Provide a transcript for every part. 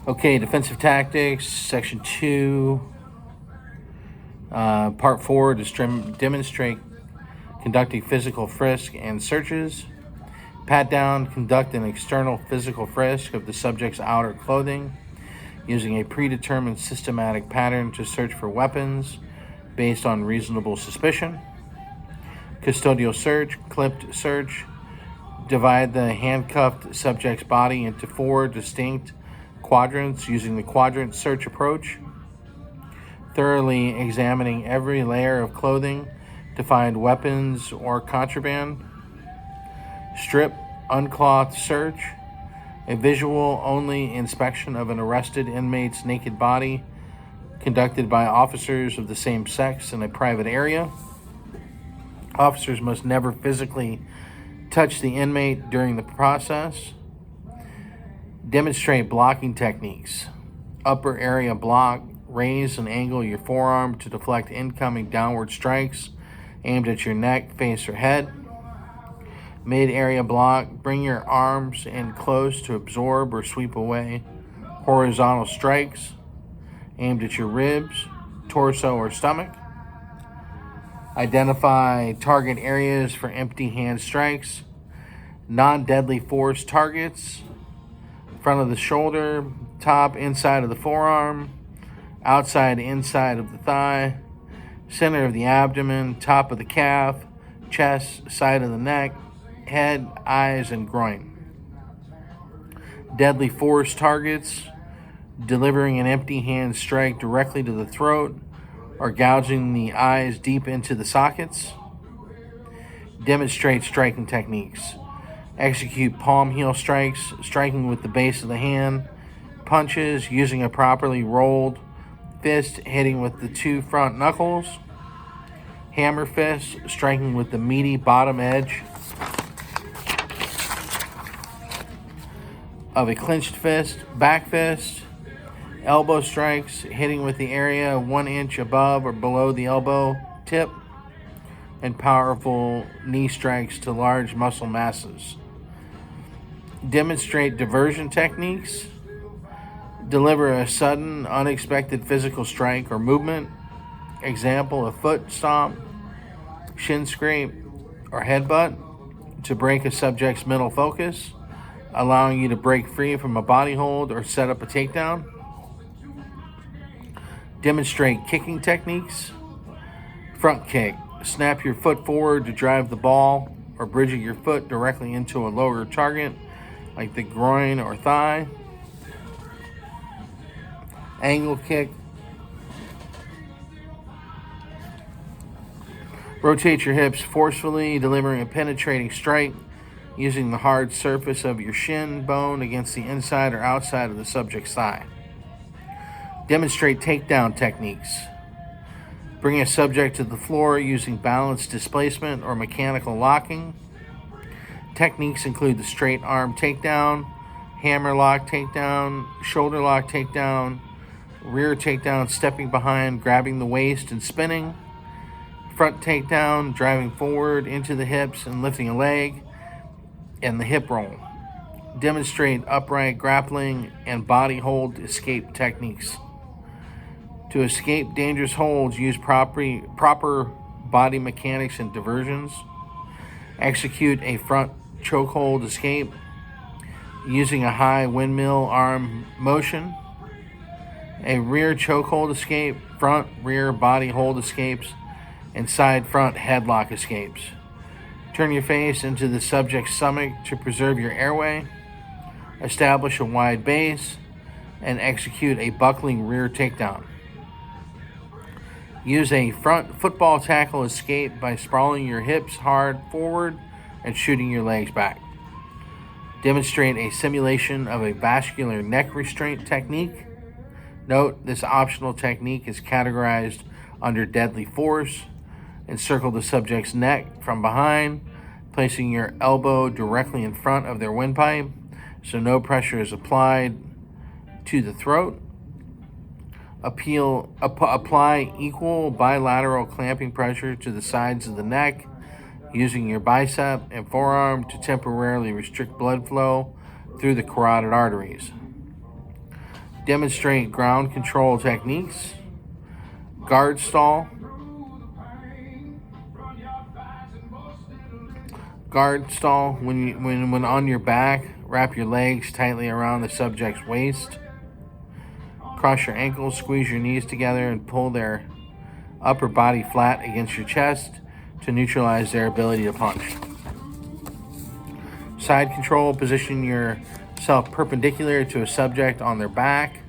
Okay, defensive tactics, section 2, part 4, demonstrate conducting physical frisk and searches. Pat down, conduct an external physical frisk of the subject's outer clothing using a predetermined systematic pattern to search for weapons based on reasonable suspicion. Custodial search, clipped search. Divide the handcuffed subject's body into 4 distinct quadrants using the quadrant search approach, thoroughly examining every layer of clothing to find weapons or contraband. Strip, unclothed search, a visual-only inspection of an arrested inmate's naked body conducted by officers of the same sex in a private area. Officers must never physically touch the inmate during the process. Demonstrate blocking techniques. Upper area block. Raise and angle your forearm to deflect incoming downward strikes aimed at your neck, face, or head. Mid-area block. Bring your arms in close to absorb or sweep away horizontal strikes aimed at your ribs, torso, or stomach. Identify target areas for empty hand strikes. Non-deadly force targets. Front of the shoulder, top, inside of the forearm, outside, inside of the thigh, center of the abdomen, top of the calf, chest, side of the neck, head, eyes, and groin. Deadly force targets, delivering an empty hand strike directly to the throat or gouging the eyes deep into the sockets. Demonstrate striking techniques. Execute palm heel strikes, striking with the base of the hand. Punches, using a properly rolled fist, hitting with the 2 front knuckles. Hammer fist, striking with the meaty bottom edge of a clenched fist. Back fist. Elbow strikes, hitting with the area 1 inch above or below the elbow tip. And powerful knee strikes to large muscle masses. Demonstrate diversion techniques. Deliver a sudden, unexpected physical strike or movement. Example, a foot stomp, shin scrape, or headbutt to break a subject's mental focus, allowing you to break free from a body hold or set up a takedown. Demonstrate kicking techniques. Front kick. Snap your foot forward to drive the ball or bridging your foot directly into a lower target like the groin or thigh. Angle kick. Rotate your hips forcefully, delivering a penetrating strike using the hard surface of your shin bone against the inside or outside of the subject's thigh. Demonstrate takedown techniques. Bring a subject to the floor using balanced displacement or mechanical locking. Techniques include the straight arm takedown, hammer lock takedown, shoulder lock takedown, rear takedown, stepping behind, grabbing the waist and spinning, front takedown, driving forward into the hips and lifting a leg, and the hip roll. Demonstrate upright grappling and body hold escape techniques. To escape dangerous holds, use proper body mechanics and diversions. Execute a front chokehold escape using a high windmill arm motion. A rear chokehold escape, front rear body hold escapes, and side front headlock escapes. Turn your face into the subject's stomach to preserve your airway. Establish a wide base and execute a buckling rear takedown. Use a front football tackle escape by sprawling your hips hard forward and shooting your legs back. Demonstrate a simulation of a vascular neck restraint technique. Note, this optional technique is categorized under deadly force. Encircle the subject's neck from behind, placing your elbow directly in front of their windpipe so no pressure is applied to the throat. Apply equal bilateral clamping pressure to the sides of the neck using your bicep and forearm to temporarily restrict blood flow through the carotid arteries. Demonstrate ground control techniques. Guard stall. Guard stall. When on your back, wrap your legs tightly around the subject's waist. Cross your ankles, squeeze your knees together, and pull their upper body flat against your chest to neutralize their ability to punch. Side control. Position yourself perpendicular to a subject on their back,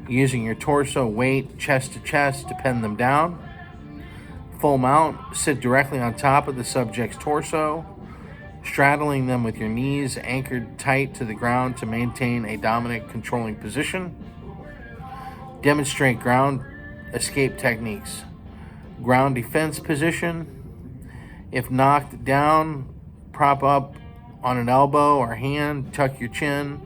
using your torso weight chest to chest to pin them down. Full mount. Sit directly on top of the subject's torso, straddling them with your knees anchored tight to the ground to maintain a dominant controlling position. Demonstrate ground escape techniques. Ground defense position. If knocked down, prop up on an elbow or hand, tuck your chin,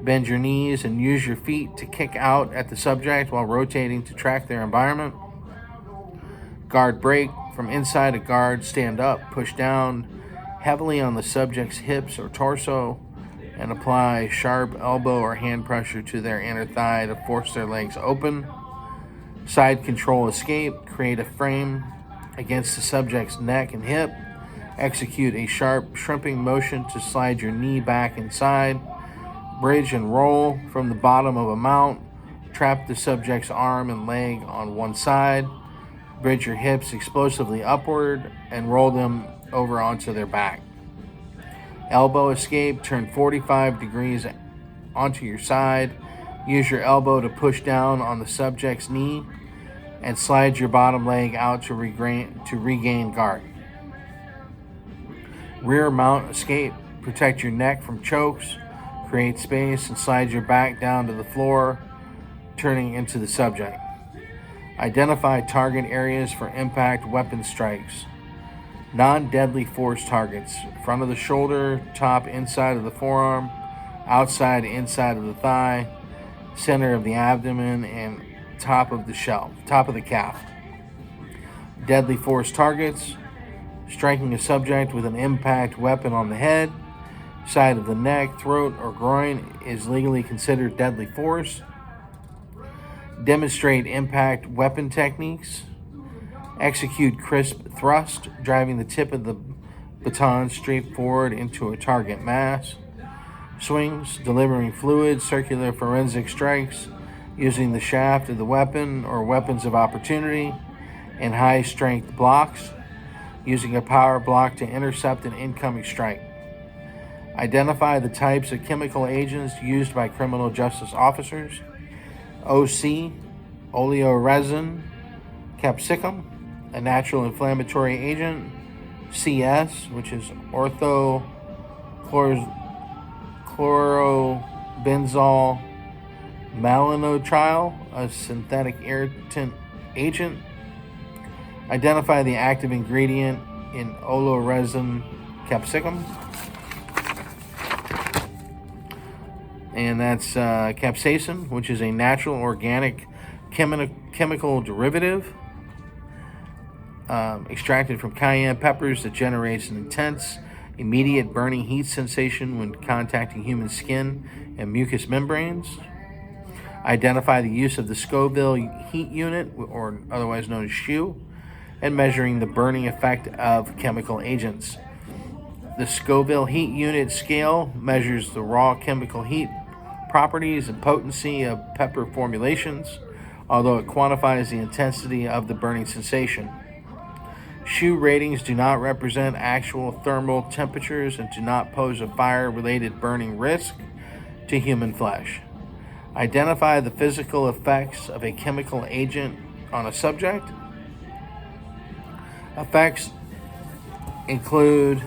bend your knees, and use your feet to kick out at the subject while rotating to track their environment. Guard break. From inside a guard, stand up, push down heavily on the subject's hips or torso, and apply sharp elbow or hand pressure to their inner thigh to force their legs open. Side control escape. Create a frame against the subject's neck and hip. Execute a sharp shrimping motion to slide your knee back inside. Bridge and roll from the bottom of a mount. Trap the subject's arm and leg on one side. Bridge your hips explosively upward and roll them over onto their back. Elbow escape. Turn 45 degrees onto your side. Use your elbow to push down on the subject's knee and slide your bottom leg out to regain guard. Rear mount escape. Protect your neck from chokes. Create space and slide your back down to the floor, turning into the subject. Identify target areas for impact weapon strikes. Non-deadly force targets. Front of the shoulder, top inside of the forearm, outside inside of the thigh, center of the abdomen, and top of the calf. Deadly force targets. Striking a subject with an impact weapon on the head, side of the neck, throat, or groin is legally considered deadly force. Demonstrate impact weapon techniques. Execute crisp thrust, driving the tip of the baton straight forward into a target mass. Swings, delivering fluid, circular forensic strikes using the shaft of the weapon or weapons of opportunity, and high-strength blocks, using a power block to intercept an incoming strike. Identify the types of chemical agents used by criminal justice officers. OC, oleoresin capsicum, a natural inflammatory agent. CS, which is orthochlorobenzol malonitrile, a synthetic irritant agent. Identify the active ingredient in oleoresin capsicum. And that's capsaicin, which is a natural organic chemical derivative extracted from cayenne peppers that generates an intense, immediate burning heat sensation when contacting human skin and mucous membranes. Identify the use of the Scoville heat unit, or otherwise known as SHU, and measuring the burning effect of chemical agents. The Scoville heat unit scale measures the raw chemical heat properties and potency of pepper formulations, although it quantifies the intensity of the burning sensation. SHU ratings do not represent actual thermal temperatures and do not pose a fire-related burning risk to human flesh. Identify the physical effects of a chemical agent on a subject. Effects include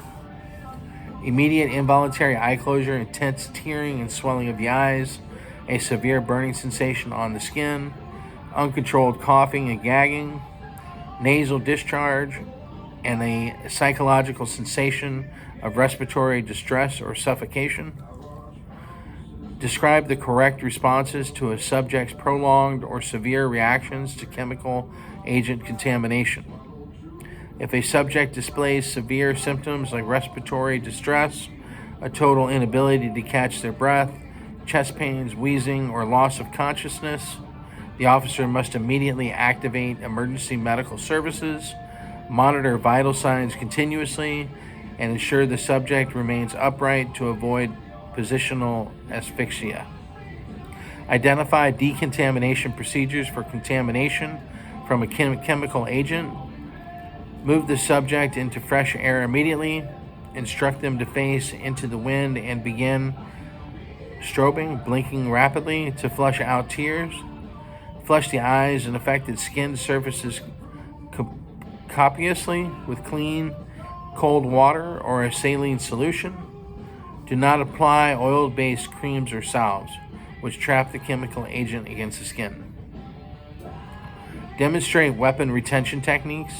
immediate involuntary eye closure, intense tearing and swelling of the eyes, a severe burning sensation on the skin, uncontrolled coughing and gagging, nasal discharge, and a psychological sensation of respiratory distress or suffocation. Describe the correct responses to a subject's prolonged or severe reactions to chemical agent contamination. If a subject displays severe symptoms like respiratory distress, a total inability to catch their breath, chest pains, wheezing, or loss of consciousness, the officer must immediately activate emergency medical services, monitor vital signs continuously, and ensure the subject remains upright to avoid positional asphyxia. Identify decontamination procedures for contamination from a chemical agent. Move the subject into fresh air immediately. Instruct them to face into the wind and begin strobing, blinking rapidly to flush out tears. Flush the eyes and affected skin surfaces copiously with clean, cold water or a saline solution. Do not apply oil-based creams or salves, which trap the chemical agent against the skin. Demonstrate weapon retention techniques.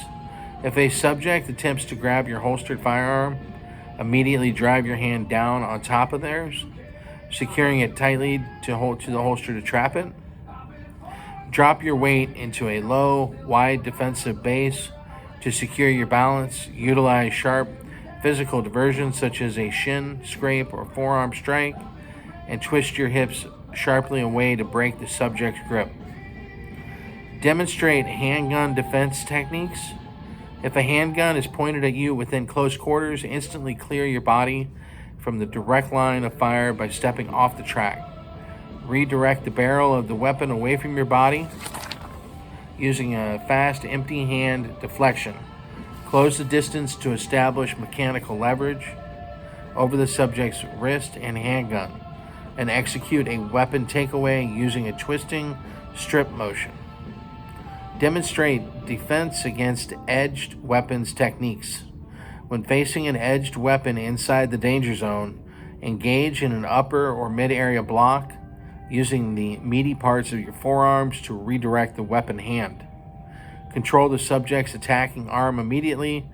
If a subject attempts to grab your holstered firearm, immediately drive your hand down on top of theirs, securing it tightly to the holster to trap it. Drop your weight into a low, wide defensive base to secure your balance. Utilize sharp physical diversions such as a shin scrape or forearm strike, and twist your hips sharply away to break the subject's grip. Demonstrate handgun defense techniques. If a handgun is pointed at you within close quarters, instantly clear your body from the direct line of fire by stepping off the track. Redirect the barrel of the weapon away from your body using a fast, empty hand deflection. Close the distance to establish mechanical leverage over the subject's wrist and handgun, and execute a weapon takeaway using a twisting strip motion. Demonstrate defense against edged weapons techniques. When facing an edged weapon inside the danger zone, engage in an upper or mid-area block using the meaty parts of your forearms to redirect the weapon hand. Control the subject's attacking arm immediately.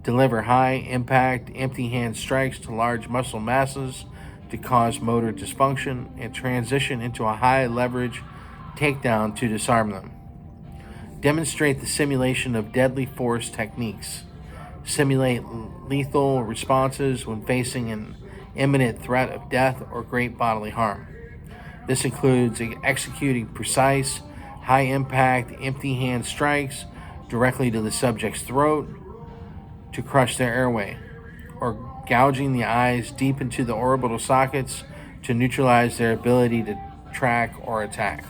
Deliver high-impact, empty hand strikes to large muscle masses to cause motor dysfunction, and transition into a high-leverage takedown to disarm them. Demonstrate the simulation of deadly force techniques. Simulate lethal responses when facing an imminent threat of death or great bodily harm. This includes executing precise, high-impact, empty hand strikes directly to the subject's throat to crush their airway, or gouging the eyes deep into the orbital sockets to neutralize their ability to track or attack.